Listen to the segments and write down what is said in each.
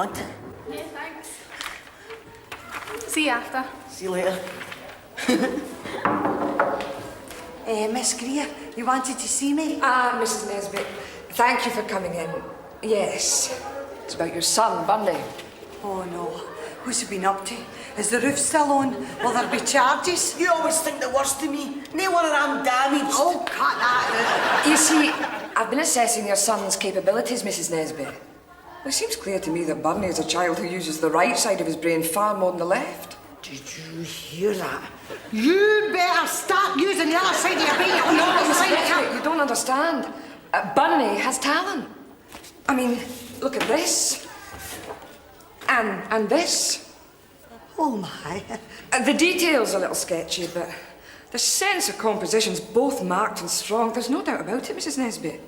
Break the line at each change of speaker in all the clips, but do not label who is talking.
want?
Yeah, thanks. See you after.
See you later.
Miss Greer, you wanted to see me?
Ah, Mrs. Nesbitt, thank you for coming in. Yes, it's about your son, Burney.
Oh no, what's he been up to? Is the roof still on? Will there be charges?
You always think the worst of me. No one I'm damaged.
Oh, cut that out.
You see, I've been assessing your son's capabilities, Mrs. Nesbitt. Well, it seems clear to me that Burney is a child who uses the right side of his brain far more than the left.
Did you hear that?
You better start using the other side of your brain.
No, Mrs. Nesbitt, you don't understand. Burney has talent. I mean, look at this. And this.
Oh my.
The detail's a little sketchy, but the sense of composition's both marked and strong. There's no doubt about it, Mrs. Nesbitt.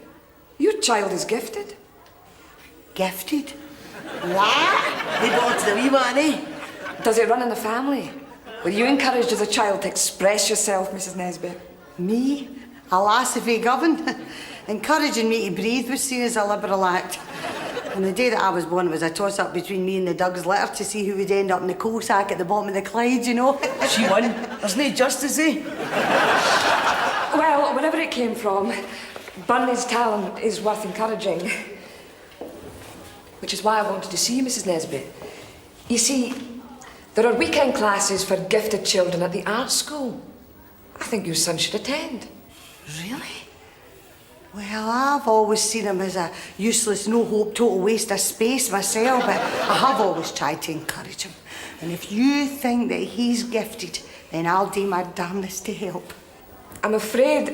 Your child is gifted.
Gifted?
What? They belong to the wee man, eh?
Does it run in the family? Were you encouraged as a child to express yourself, Mrs. Nesbitt?
Me? A lass of govern? Encouraging me to breathe was seen as a liberal act. And the day that I was born was a toss-up between me and the Doug's litter to see who would end up in the coal sack at the bottom of the Clyde, you know?
She won. There's no justice, eh?
Well, wherever it came from, Burney's talent is worth encouraging. Which is why I wanted to see you, Mrs. Nesbitt. You see, there are weekend classes for gifted children at the art school. I think your son should attend.
Really? Well, I've always seen him as a useless, no-hope, total waste of space myself, but I have always tried to encourage him. And if you think that he's gifted, then I'll do my damnedest to help.
I'm afraid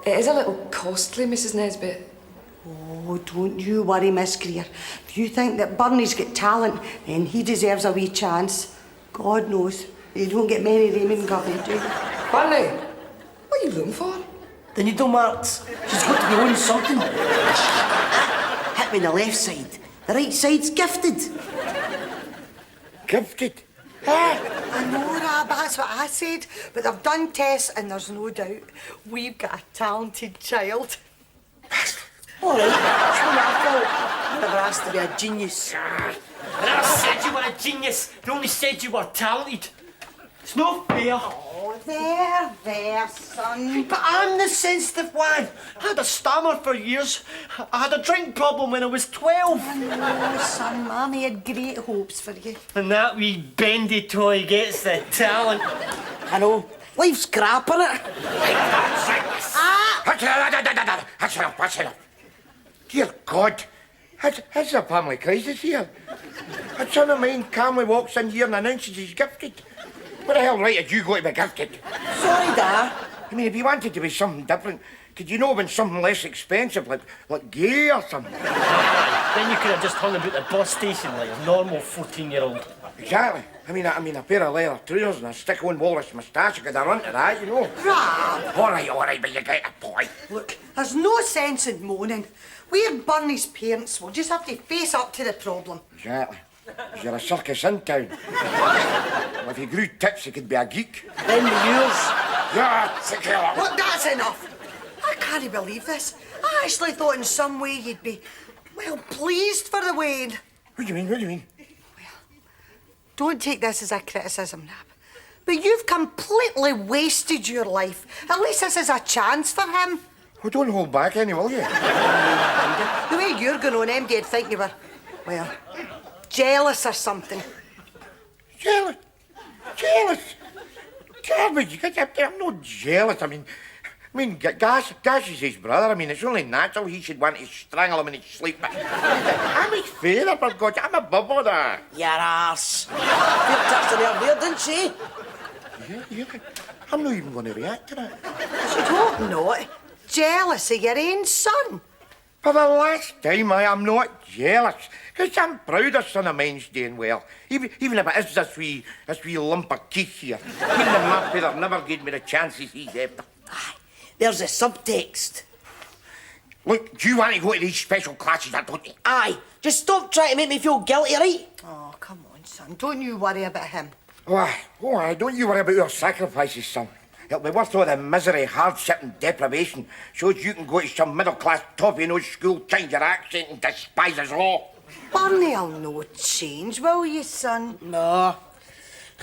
it is a little costly, Mrs. Nesbitt.
Oh, don't you worry, Miss Greer. If you think that Burney's got talent, then he deserves a wee chance. God knows, you don't get many of them in government, do you?
Burney, what are you looking for?
The needle marks. She's got to be on something. Hit me on the left side. The right side's gifted.
Gifted?
I know, Rab, that's what I said. But they've done tests and there's no doubt we've got a talented child.
All right, it's not my fault. I never asked to be a genius.
I never said you were a genius. I only said you were talented. It's not fair.
Oh, there, son.
But I'm the sensitive one. I had a stammer for years. I had a drink problem when I was 12.
Oh, son, Mammy had great hopes for you.
And that wee bendy toy gets the talent.
I know. Life's crap, innit?
That's enough. Dear God, it's a family crisis here. A son of mine calmly walks in here and announces he's gifted. What the hell right did you go to be gifted?
Sorry, Dad.
I mean, if you wanted to be something different, could you not have been something less expensive, like gay or something?
Then you could have just hung about the bus station like a normal 14-year-old.
Exactly. I mean, a pair of leather trousers and a stick-on walrus moustache, you could have run to that, you know.
Rab!
All right, but you get a point.
Look, there's no sense in moaning. We're Burney's parents. We'll just have to face up to the problem.
Exactly. 'Cause you're a circus in town. Well, if you grew tits, you could be a geek.
Then the years.
Yeah, secure.
Look, that's enough. I can't believe this. I actually thought in some way you'd be, well, pleased for the wedding.
What do you mean?
Don't take this as a criticism, Rab. But you've completely wasted your life. At least this is a chance for him.
Well, don't hold back any, will you?
The way you're going on, MD'd think you were, well, jealous or something.
Jealous? Garbage. I'm not jealous. I mean, Gash is his brother. I mean, it's only natural he should want to strangle him in his sleep. But I'm his father, for God's sake. I'm above all that.
Your arse. You touched her there, didn't she?
Yeah. I'm not even going to react to that.
You hope not. Jealous of your own son.
For the last time, I am not jealous. Because I'm proud of son of mine's doing well. Even if it is this wee lump of teeth here. Even if my father never gave me the chances he's after.
Aye, there's a subtext.
Look, do you want to go to these special classes, or don't you?
Aye, just stop trying to make me feel guilty, right?
Oh, come on, son. Don't you worry about him.
Oh, don't you worry about your sacrifices, son. It'll be worth all the misery, hardship and deprivation so you can go to some middle-class toffee-nosed school, change your accent and despise us all.
Burney'll no change, will you, son?
No.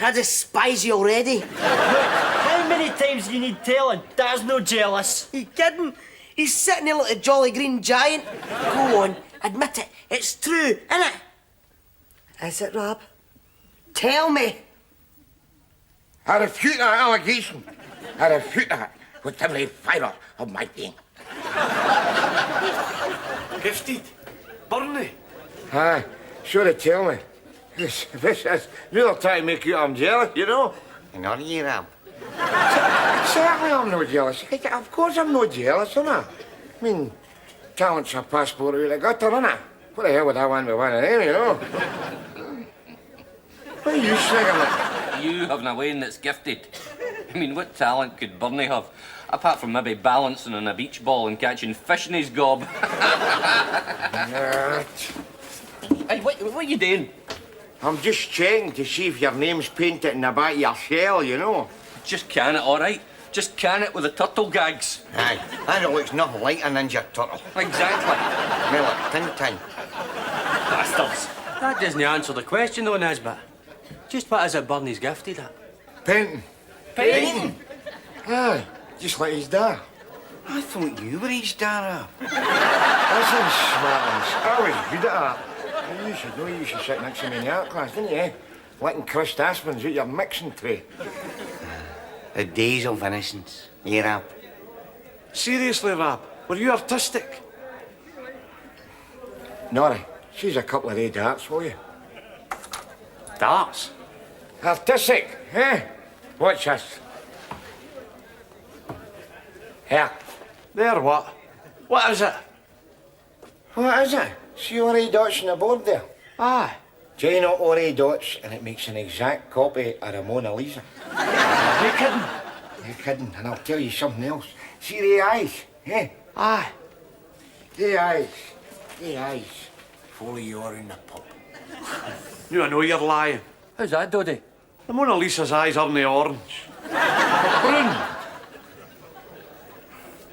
I despise you already.
How many times do you need telling? Dad's no jealous.
You kidding? He's sitting there like a jolly green giant. Go on, admit it. It's true, innit?
Is it, Rab? Tell me.
I refute that allegation. I refute that with every fibre of my being.
Gifted? Burney?
Aye, sure to tell me. This is real trying to make you I'm jealous, you know.
And are you, Rab?
Certainly I'm not jealous. Of course I'm not jealous, am I? I mean, talent's a passport out of the gutter, innit? What the hell would I want with one of them, you know? What are you sniggering at?
You having a Wayne that's gifted. I mean, what talent could Burney have? Apart from maybe balancing on a beach ball and catching fish in his gob. Hey, what are you doing?
I'm just checking to see if your name's painted in the back of your shell, you know.
Just can it, all right? Just can it with the turtle gags.
Aye, and it looks nothing like a ninja turtle.
Exactly.
More like Tintin.
Bastards. That doesn't answer the question, though, Nesbitt. Just what is it Burney's gifted at?
Painting.
Painting?
Aye, just like his dad.
I thought you were his dad, Rab.
Listen, smartness, I was good at that. You should know you should sit next to me in the art class, didn't you? Licking crushed aspens out your mixing tray.
The days of innocence. Yeah, Rab.
Seriously, Rab, were you artistic?
Norrie, she's a couple of red darts, will you?
Darts?
Artistic, eh? Watch this. Here.
There, what? What is it?
What is it? See all the dots on the board there?
Aye.
Join up all the dots and it makes an exact copy of the Mona Lisa.
You kidding?
You're kidding, and I'll tell you something else. See the eyes, eh?
Aye.
The eyes. The eyes. Follow you around the pub.
You I know you're lying.
How's that, Doddy?
The Mona Lisa's eyes aren't the orange. They're brune.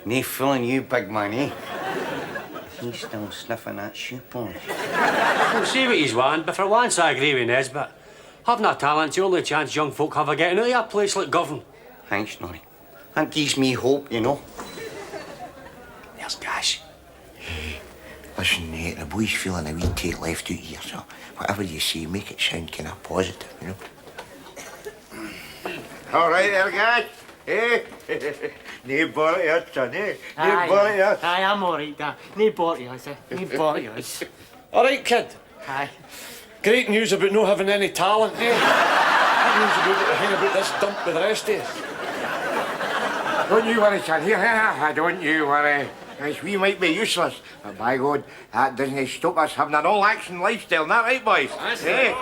No fooling you, big man, eh? He's still sniffing that shoe polish.
We'll see what he's want, but for once I agree with Nesbitt. Having a talent's the only chance young folk have of getting out of a place like Govan.
Thanks, Norrie. That gives me hope, you know.
There's Gash. Hey, listen, the boy's feeling a wee take left out here, so whatever you say, make it sound kind of positive, you know? All right there, Gash. Hey, no bother us, son, eh? No bother us.
Aye, I'm all right, Dad. No bother us, eh? No bother us. All right, kid. Aye.
Great news about not having any talent, eh? That news about to hang about this dump with the rest of us.
Don't you worry, son. Here, don't you worry. Yes, we might be useless, but by God, that doesn't stop us having an all-action lifestyle, isn't that right, boys? Eh?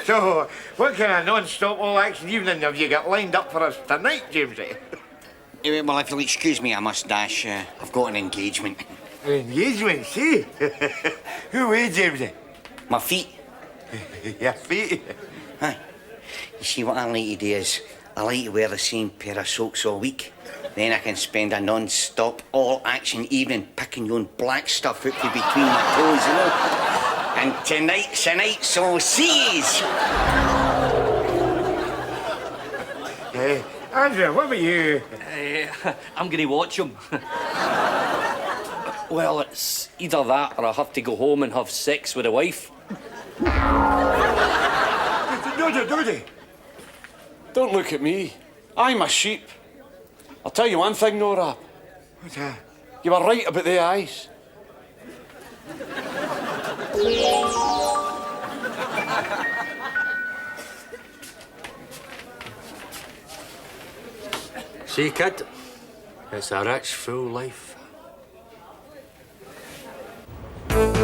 So, what kind of non-stop all-action evening have you got lined up for us tonight, Jamesy?
Well, if you'll excuse me, I must dash. I've got an engagement.
An engagement, see? Who are you, Jamesy?
My feet.
Your feet?
Aye. You see, what I like to do is, I like to wear the same pair of socks all week. Then I can spend a non-stop, all-action evening picking your own black stuff out from between my toes, you know? And tonight's the night, so seize!
Hey, Andrew, what about you?
I'm going to watch him. Well, it's either that or I have to go home and have sex with a wife.
Doddy.
Don't look at me. I'm a sheep. I'll tell you one thing, though, Rab.
What's that?
You were right about the eyes.
See, kid, it's a rich, full life.
Would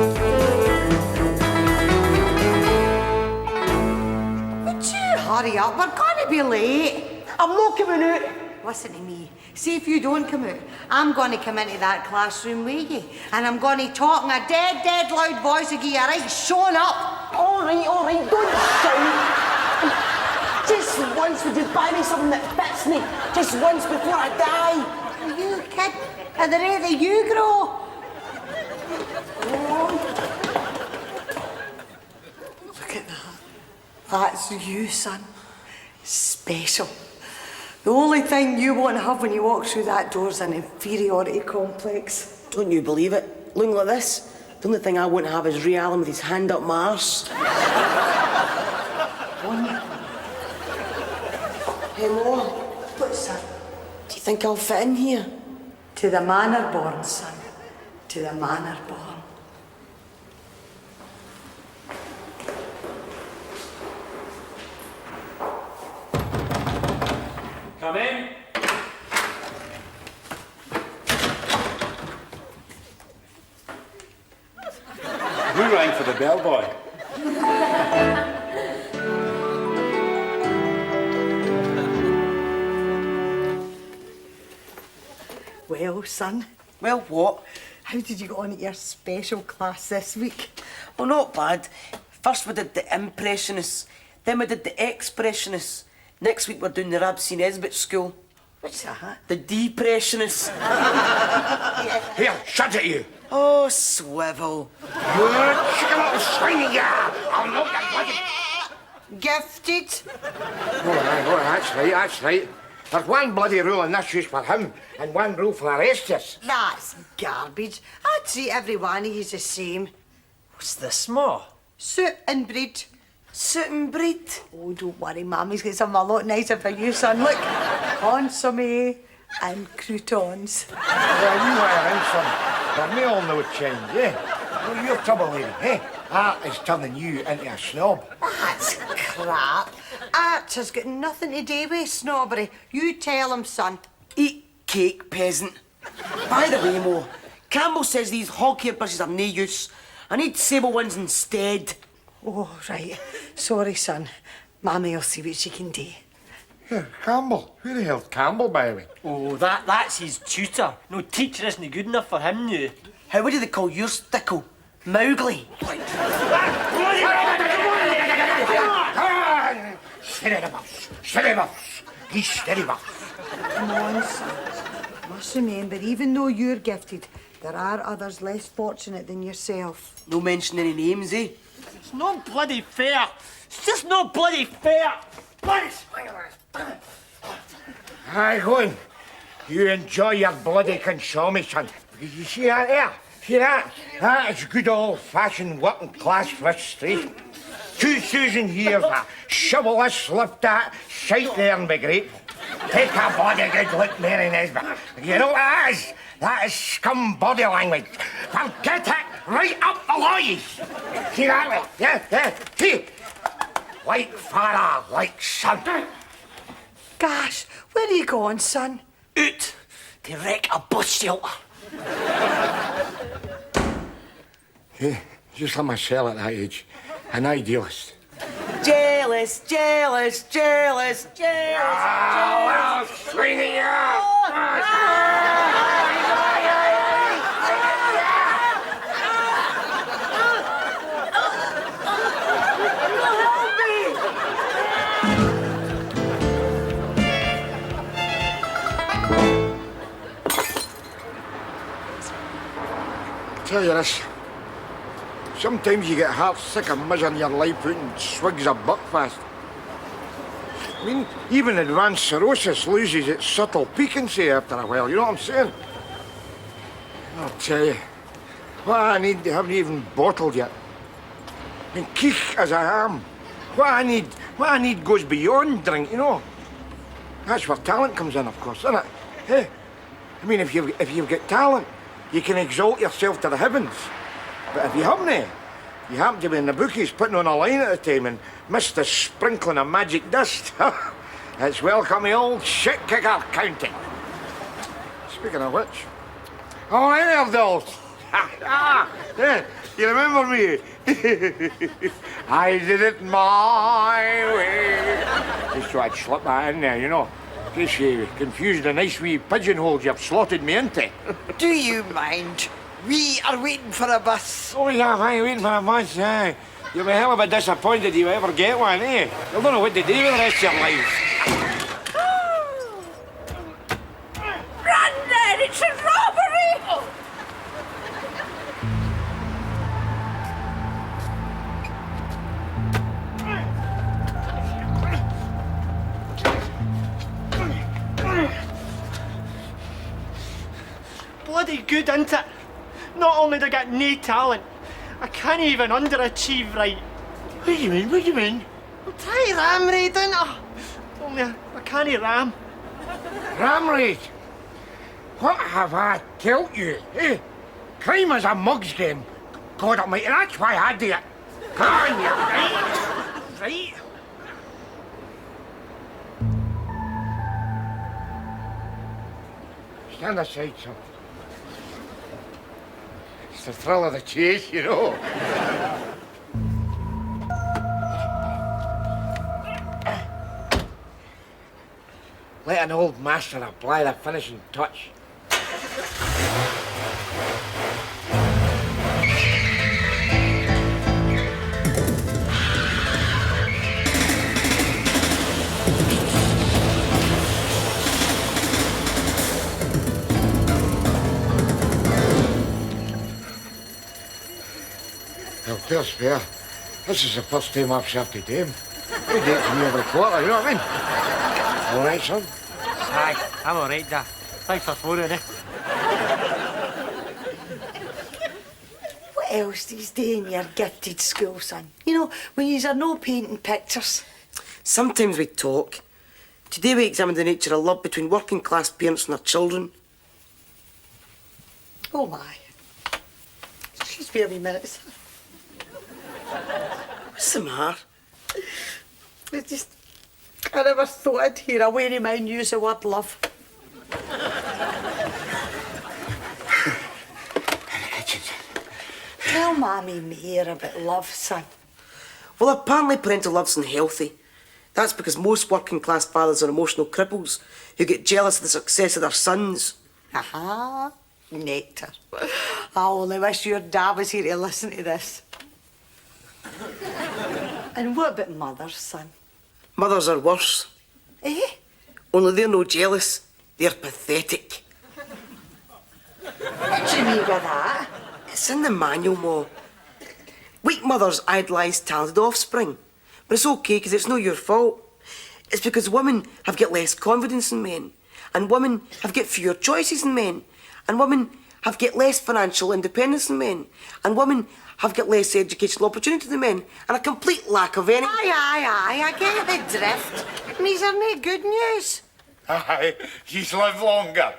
you hurry up? We're going to be late.
I'm not coming out.
Listen to me. See if you don't come out, I'm going to come into that classroom with you, and I'm going to talk in a dead loud voice and give you a right showing up.
All right, don't shout. Just once, would you buy me something that fits me? Just once before I die.
You kid, at the rate that you grow. Oh. That's you, son. Special. The only thing you won't have when you walk through that door is an inferiority complex.
Don't you believe it? Looking like this, the only thing I wouldn't have is Ray Allen with his hand up my arse. Hey, Mo.
What's that?
Do you think I'll fit in here?
To the manor born, son. To the manor born.
Come in.
Who rang for the bellboy?
Well, son,
Well, what?
how did you get on at your special class this week?
Oh, not bad. First we did the Impressionists, then we did the Expressionists. Next week we're doing the Rab and Nesbitt school.
What's that?
The Depressionists.
Here, shut it, you.
Oh, swivel.
You're chicken little swine, yeah. I'll knock your bloody...
Gifted.
Oh, that's right. There's one bloody rule in this house for him, and one rule for the rest of us.
That's garbage. I treat every one of you the same.
What's this, Ma?
Suit and breed.
Suit and breed.
Oh, don't worry, Mummy's got something a lot nicer for you, son. Look, consomme and croutons.
Well, you are in, son. But me all know change, eh? Well, your trouble, lady, eh? Art is turning you into a snob.
That's crap. Art has got nothing to do with snobbery. You tell him, son.
Eat cake, peasant. By the way, Mo, Campbell says these hog hair brushes are no use. I need sable ones instead.
Oh, right. Sorry, son. Mammy will see what she can do.
Yeah, Campbell. Who the hell's Campbell, by the way?
Oh, that's his tutor. No teacher isn't good enough for him now.
How do they call your stickle? Mowgli.
Steady, boss. He's steady, boss.
Come on, son. You must remember, even though you're gifted, there are others less fortunate than yourself.
No mention any names, eh?
It's not bloody fair. It's just not bloody fair.
Aye, go on. You enjoy your bloody consomme, son. You see that there? See that? That is good old-fashioned working-class frustration. 2,000 years of shovel this, lift that, shite there and be grateful. Take a bloody good look, Mary Nesbitt. You know what that is? That is scum body language. I'll get it right up the loins. See that way? Yeah. See? Like father, like son.
Gosh, where are you going, son?
Out to wreck a bus shelter.
Yeah, just like myself at that age. An idealist.
Jealous, jealous, jealous, jealous.
Oh, well, swing it out. Tell you this. Sometimes you get heart sick of measuring your life putting swigs of buckfast. I mean, even advanced cirrhosis loses its subtle piquancy after a while, you know what I'm saying? I'll tell you, what I need they haven't even bottled yet. I mean, keek as I am, what I need goes beyond drink, you know? That's where talent comes in, of course, isn't it? Hey, I mean, if you've got talent, you can exalt yourself to the heavens. But if you happen to be in the bookies putting on a line at the time and missed the sprinkling of magic dust, it's welcome the old shit-kicker county. Speaking of which, all right there, dolls. Yeah, you remember me? I did it my way. Just so I'd slip that in there, you know. In case you confused the nice wee pigeonholes you've slotted me into.
Do you mind? We are waiting for a bus.
Oh, yeah, I'm waiting for a bus, aye. You'll be hell of a disappointed you ever get one, eh? You'll don't know what to do with the rest of your life.
Run, Ned! It's a robbery!
bloody good, isn't it? Not only do I get no talent, I can't even underachieve right.
What do you mean? What do you mean?
I'm trying to ram raid, ain't I? Only I can't ram.
Ram raid? What have I told you? Eh? Crime is a mug's game. God almighty, that's why I do it. Come on, you right? Right? Stand aside, son. It's the thrill of the chase, you know. Let an old master apply the finishing touch. Well, fair spare. This is the first time I've served a dame. They do it to me every quarter, you know what I mean? All right, son?
Aye, I'm all right, Dad. Thanks for phoning, eh?
What else do you do in your gifted school, son? You know, when you are no painting pictures.
Sometimes we talk. Today we examined the nature of love between working class parents and their children.
Oh my. Excuse me a wee minute, son.
What's the matter?
I never thought I'd hear a weary man use the word love. Tell Mammy more about love, son.
Well, apparently parental love's unhealthy. That's because most working class fathers are emotional cripples who get jealous of the success of their sons.
Aha, nectar. I only wish your dad was here to listen to this. And what about mothers, son?
Mothers are worse.
Eh?
Only they're no jealous. They're pathetic.
What do you mean by that?
It's in the manual, Ma. Weak mothers idolise talented offspring. But it's okay, because it's not your fault. It's because women have got less confidence in men. And women have got fewer choices than men. And women have got less financial independence than men. And women have got less educational opportunity than men. And a complete lack of any...
Aye, I get the drift. And these are no good news.
Aye, she's lived longer.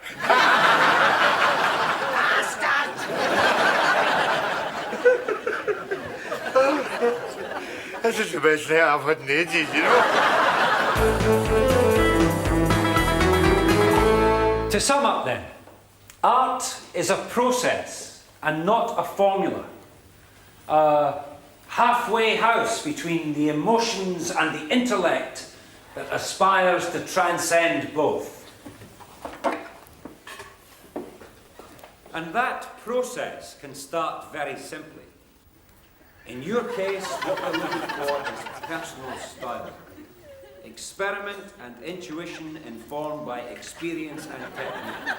This is the best night I've had in ages, you know.
To sum up then, art is a process and not a formula. A halfway house between the emotions and the intellect that aspires to transcend both. And that process can start very simply. In your case, what we're looking for is personal style. Experiment and intuition informed by experience and technique.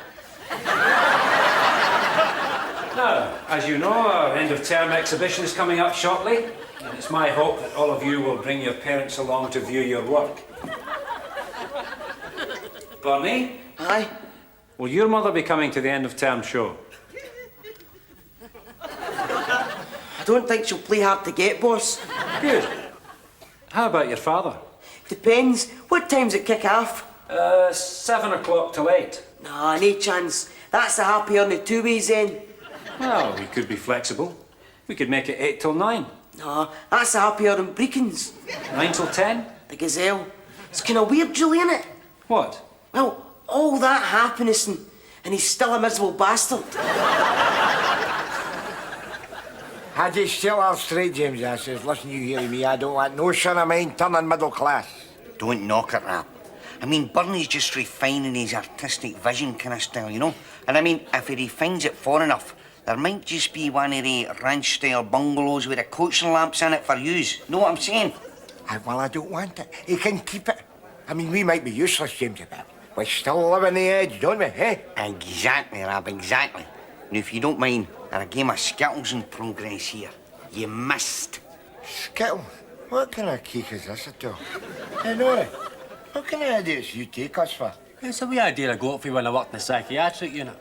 Now, as you know, our end-of-term exhibition is coming up shortly, and it's my hope that all of you will bring your parents along to view your work. Burney?
Aye?
Will your mother be coming to the end-of-term show?
I don't think she'll play hard to get, boss.
Good. How about your father?
Depends. What time's it kick off?
7 o'clock till 8.
Nah, no chance. That's the happy hour in the 2 ways then.
Well, we could be flexible. We could make it 8 till 9.
Nah, that's the happy hour in Brecons.
9 till 10?
The Gazelle. It's kind of weird, Julie, innit?
What?
Well, all that happiness and he's still a miserable bastard.
I just tell her straight, James. I says, listen, you hear me, I don't want no son of mine turning middle class.
Don't knock it, Rab. I mean, Burney's just refining his artistic vision kind of style, you know? And I mean, if he refines it far enough, there might just be one of the ranch-style bungalows with the coaching lamps in it for use. Know what I'm saying?
Aye, well, I don't want it. He can keep it. I mean, we might be useless, James, a bit. We still live on the edge, don't we, eh?
Exactly, Rab, exactly. Now, if you don't mind, there are a game of skittles in progress here. You missed.
Skittle? What kind of cake is this at all? Hey, Nora, what kind of idiots you take us for?
It's a wee idea I got for you when I worked in the psychiatric unit.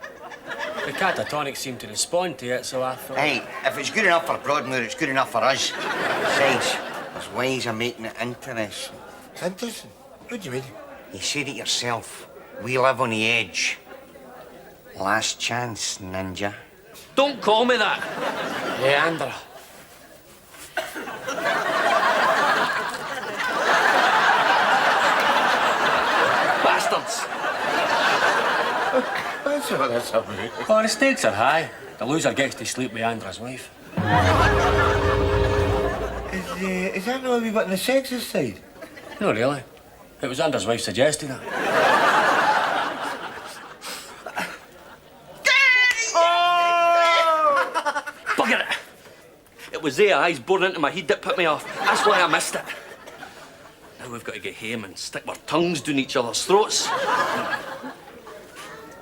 The catatonics seemed to respond to it, so I thought...
Hey, if it's good enough for Broadmoor, it's good enough for us. Besides, there's ways of making it interesting.
Interesting? What do you mean?
You said it yourself. We live on the edge. Last chance, ninja.
Don't call me that.
Leandra.
Bastards.
That's what that's about.
Oh, the stakes are high. The loser gets to sleep with Andra's wife.
Is that not a wee bit on the sexist side?
No, really. It was Andra's wife suggested it.
Bugger it. It was their eyes boring into my head that put me off. That's why I missed it. Now we've got to get home and stick our tongues down each other's throats.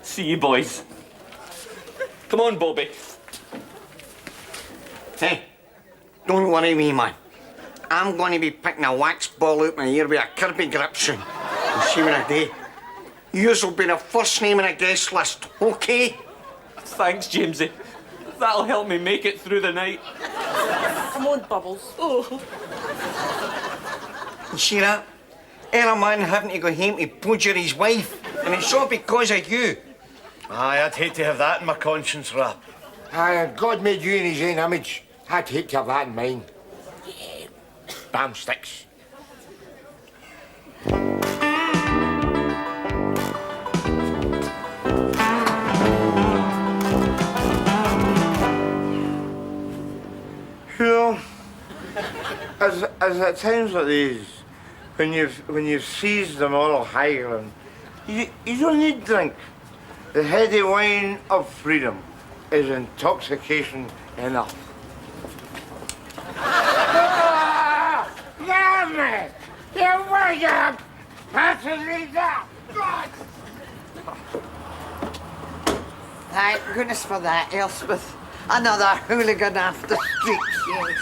See you, boys. Come on, Bobby.
Hey, don't worry me, man. I'm going to be picking a wax ball out my ear with a Kirby grip soon. You see what I do? Yours will be the first name on a guest list, okay?
Thanks, Jamesy. That'll help me make it through the night.
Come on, Bubbles. Oh.
You see that? Era man having to go home to butcher his wife, and it's all because of you.
Aye, I'd hate to have that in my conscience, Rab.
Aye, God made you in his own image. I'd hate to have that in mine. Bam sticks. You know, as at times like these, when you've seized the moral high ground, you don't need drink. The heady wine of freedom is intoxication enough. Damn it! You wake up! Passing me down!
Thank goodness for that, Elspeth. Another hooligan after streets, yes.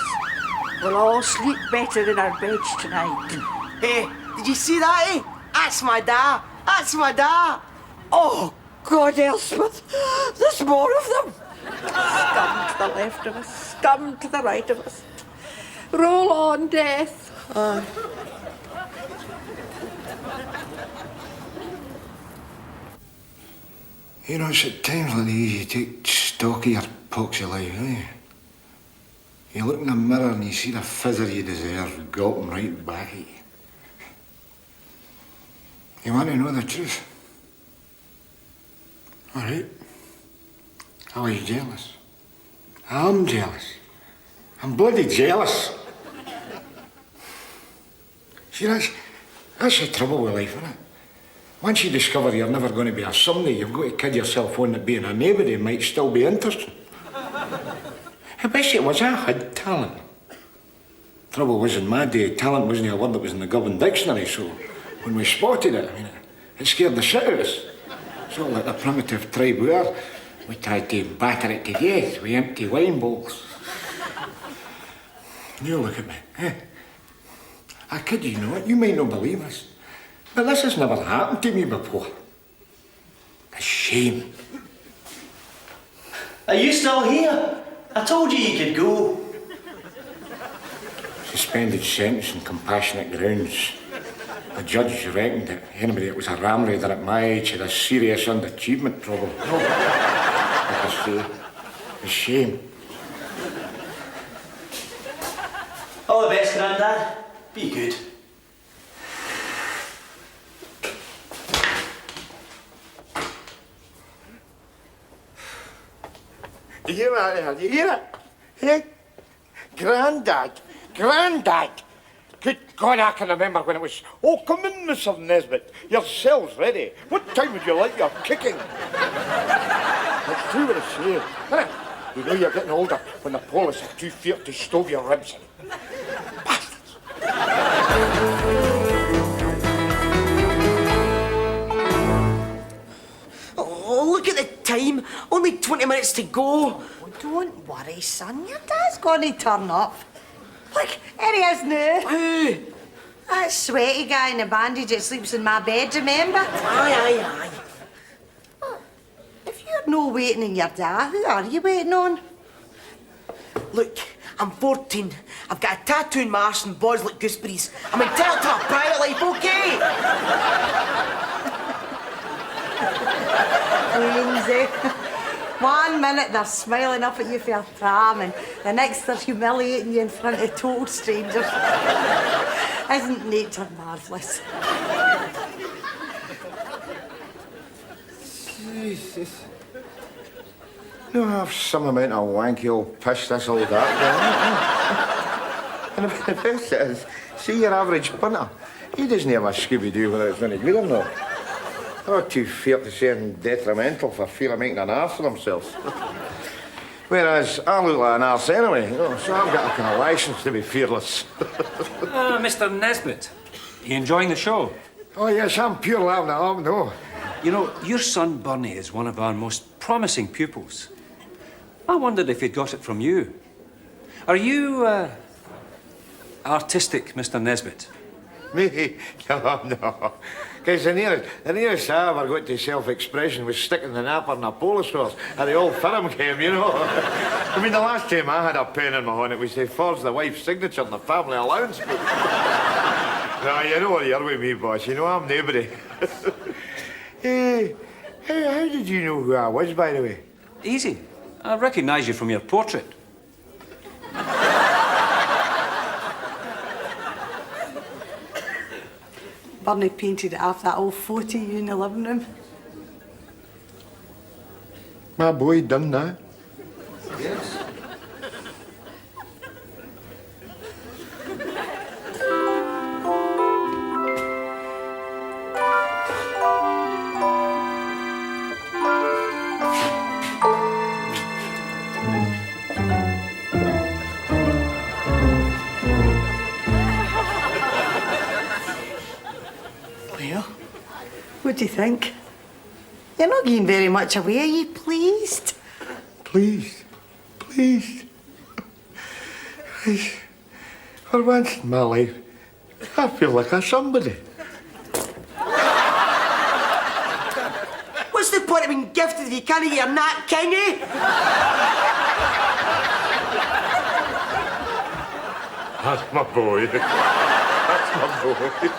We'll all sleep better in our beds tonight.
Hey, did you see that, eh? That's my da. That's my da.
Oh, God, Elspeth, there's more of them. Scum to the left of us, scum to the right of us. Roll on, death.
You know, it's at times like these you take stock of your poxy life, eh? You look in the mirror and you see the fizzer you deserve gulping right back at you. You want to know the truth? All right. I was jealous. I'm jealous. I'm bloody jealous. See, that's the trouble with life, isn't it? Once you discover you're never going to be a somebody, you've got to kid yourself on that being a nobody might still be interesting. I wish it was. I had talent. Trouble was, in my day, talent wasn't a word that was in the Govan dictionary, so when we spotted it, I mean, it scared the shit out of us. So like the primitive tribe we were, we tried to batter it to death with empty wine bowls. You look at me, eh? I kid you not, you might not believe this, but this has never happened to me before. A shame.
Are you still here? I told you could go.
Suspended sentence on compassionate grounds. The judge reckoned that anybody that was a ram raider at my age had a serious underachievement problem. Like I say, a shame.
All the best, Grandad. Be good.
You hear that? Do you hear it? Hey? Grandad! Grandad! Good God, I can remember when it was, oh, come in, Mr. Nesbitt. Your cell's ready. What time would you like your kicking? It's true what I say. Huh? You know you're getting older when the police are too fierce to stove your ribs in. Bastards!
Oh, look at the time. Only 20 minutes to go.
Oh, don't worry, son. Your dad's going to turn up. Look, here he is now.
Who?
That sweaty guy in the bandage that sleeps in my bed, remember?
Aye.
If you're no waiting on your dad. Who are you waiting on?
Look, I'm 14. I've got a tattoo in my arse and boys like gooseberries. I'm entitled to a private life, okay?
Lindsay. 1 minute they're smiling up at you for your tram, and the next they're humiliating you in front of total strangers. Isn't nature marvellous?
Jesus. You have some amount of wanky old piss this old that. And the best is, see your average punter, he doesn't have a Scooby-Doo whether it's any good or not. They're too fair to say and detrimental for fear of making an arse of themselves. Whereas I look like an arse anyway, you know, so I've got a kind of licence to be fearless.
Mr. Nesbitt, you enjoying the show?
Oh, yes, I'm pure laughing at him, no.
You know, your son Burney is one of our most promising pupils. I wondered if he'd got it from you. Are you, artistic, Mr. Nesbitt?
Me? No. Because the nearest I ever got to self-expression was sticking the napper in a police horse at the old firm game, you know. I mean, the last time I had a pen in my hand, it was to forge the wife's signature in the family allowance book. No, you know what you're with me, boss. You know I'm nobody. Hey, how did you know who I was, by the way?
Easy. I recognise you from your portrait.
Burney painted it after that old photo of you in the living room.
My boy done that.
Yes.
Well, what do you think? You're not giving very much away, are you pleased?
Pleased. Pleased. For once in my life, I feel like a somebody.
What's the point of being gifted if you can't get a Nat King, eh?
That's my boy. That's my boy.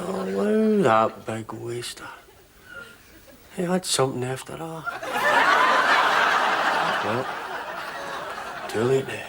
Oh, that big waster. He had something after all. Well, too late now.